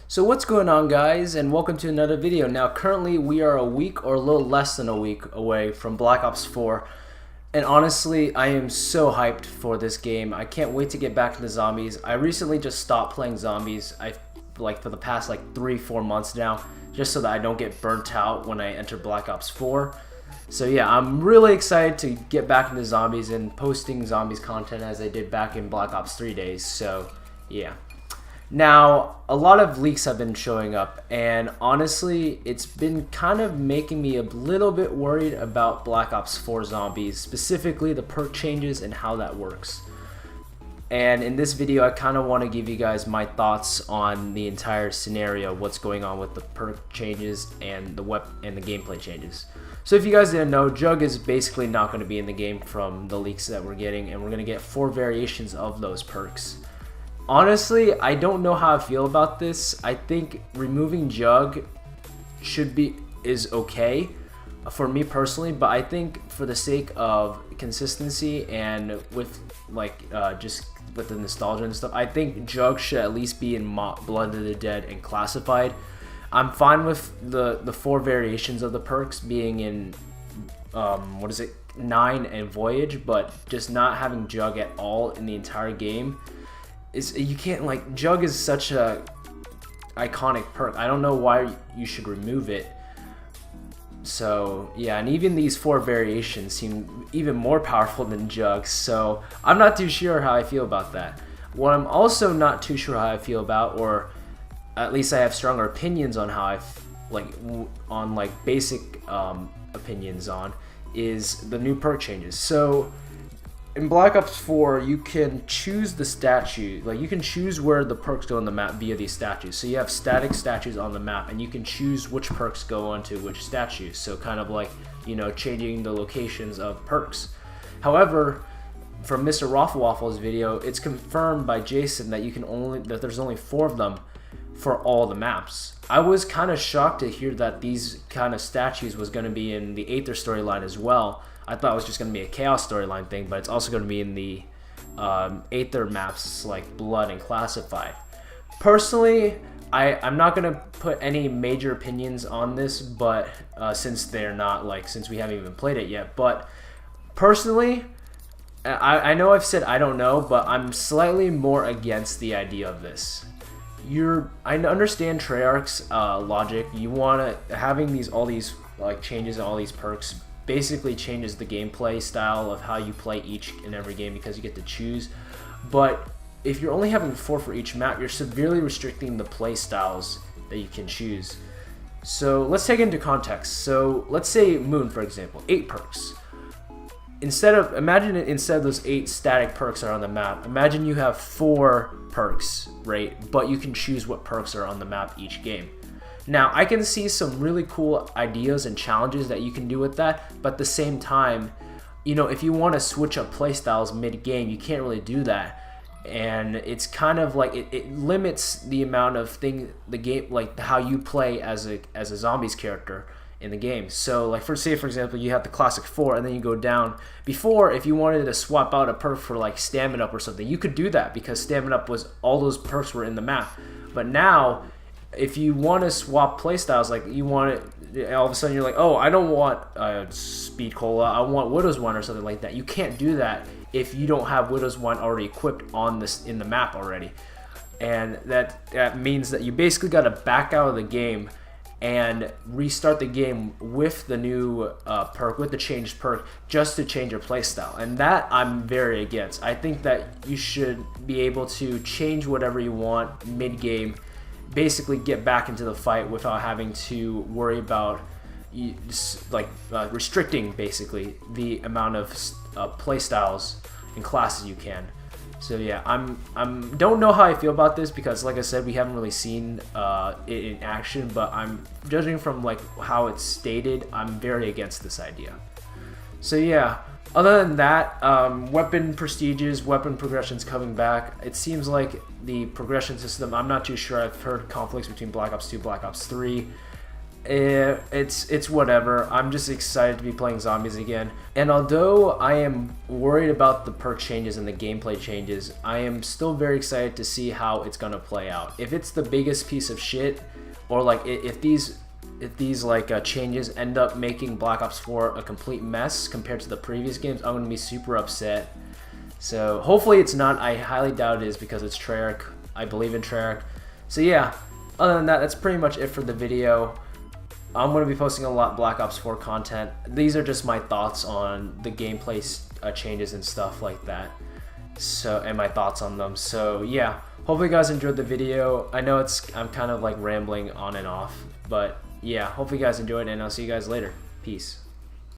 So what's going on, guys, and welcome to another video. Now currently we are a week or a little less than a week away from Black Ops 4, and honestly I am so hyped for this game. I can't wait to get back into zombies. I recently just stopped playing zombies for the past 3-4 months now, just so that I don't get burnt out when I enter Black Ops 4. So yeah, I'm really excited to get back into zombies and posting zombies content as I did back in Black Ops 3 days. So yeah. Now, a lot of leaks have been showing up, and honestly, it's been kind of making me a little bit worried about Black Ops 4 zombies, specifically the perk changes and how that works. And in this video, I kind of want to give you guys my thoughts on the entire scenario, what's going on with the perk changes and the gameplay changes. So if you guys didn't know, Jug is basically not going to be in the game from the leaks that we're getting, and we're going to get 4 variations of those perks. Honestly, I don't know how I feel about this. I think removing Jug is okay for me personally, but I think for the sake of consistency and with just with the nostalgia and stuff, I think Jug should at least be in Blood of the Dead and Classified. I'm fine with the 4 variations of the perks being in 9 and Voyage, but just not having Jug at all in the entire game. You can't, Jug is such a iconic perk. I don't know why you should remove it. So yeah, and even these 4 variations seem even more powerful than Jug, so I'm not too sure how I feel about that. What I'm also not too sure how I feel about, or at least I have stronger opinions on how basic opinions on, is the new perk changes. So in Black Ops 4, you can choose the statue, you can choose where the perks go on the map via these statues. So you have static statues on the map, and you can choose which perks go onto which statues. So kind of changing the locations of perks. However, from Mr. Raffle Waffle's video, it's confirmed by Jason that there's only 4 of them for all the maps. I was kind of shocked to hear that these kind of statues was going to be in the Aether storyline as well. I thought it was just going to be a Chaos storyline thing, but it's also going to be in the Aether maps like Blood and Classified. Personally, I'm not going to put any major opinions on this, but since we haven't even played it yet. But personally, I know I've said I don't know, but I'm slightly more against the idea of this. I understand Treyarch's logic. You want to having all these changes and all these perks basically changes the gameplay style of how you play each and every game because you get to choose. But if you're only having 4 for each map, you're severely restricting the play styles that you can choose. So let's take it into context. So let's say Moon, for example, 8 perks. Instead of those 8 static perks are on the map, imagine you have 4 perks, right? But you can choose what perks are on the map each game. Now, I can see some really cool ideas and challenges that you can do with that, but at the same time, if you want to switch up playstyles mid-game, you can't really do that. And it's kind of it limits the amount of how you play as a zombies character in the game. So for example, you have the classic 4 and then you go down. Before, if you wanted to swap out a perk for Stamina Up or something, you could do that because Stamina Up all those perks were in the map. But now, if you want to swap playstyles, all of a sudden you're oh, I don't want Speed Cola, I want Widow's Wine or something like that. You can't do that if you don't have Widow's Wine already equipped in the map already. And that means that you basically got to back out of the game and restart the game with the new perk, with the changed perk, just to change your playstyle. And that I'm very against. I think that you should be able to change whatever you want mid-game, basically get back into the fight without having to worry about restricting basically the amount of play styles and classes you can. So yeah, don't know how I feel about this because, like I said, we haven't really seen it in action. But I'm judging from how it's stated, I'm very against this idea. So yeah. Other than that, weapon prestiges, weapon progressions coming back. It seems like the progression system, I'm not too sure. I've heard conflicts between Black Ops 2, Black Ops 3. It's whatever. I'm just excited to be playing zombies again. And although I am worried about the perk changes and the gameplay changes, I am still very excited to see how it's gonna play out. If it's the biggest piece of shit, or like if these like changes end up making Black Ops 4 a complete mess compared to the previous games, I'm gonna be super upset. So hopefully it's not. I highly doubt it is because it's Treyarch. I believe in Treyarch. So yeah, other than that, that's pretty much it for the video. I'm going to be posting a lot Black Ops 4 content. These are just my thoughts on the gameplay changes and stuff like that. So, and my thoughts on them. So yeah, hopefully you guys enjoyed the video. I know I'm kind of like rambling on and off, but yeah, hopefully you guys enjoyed, and I'll see you guys later. Peace.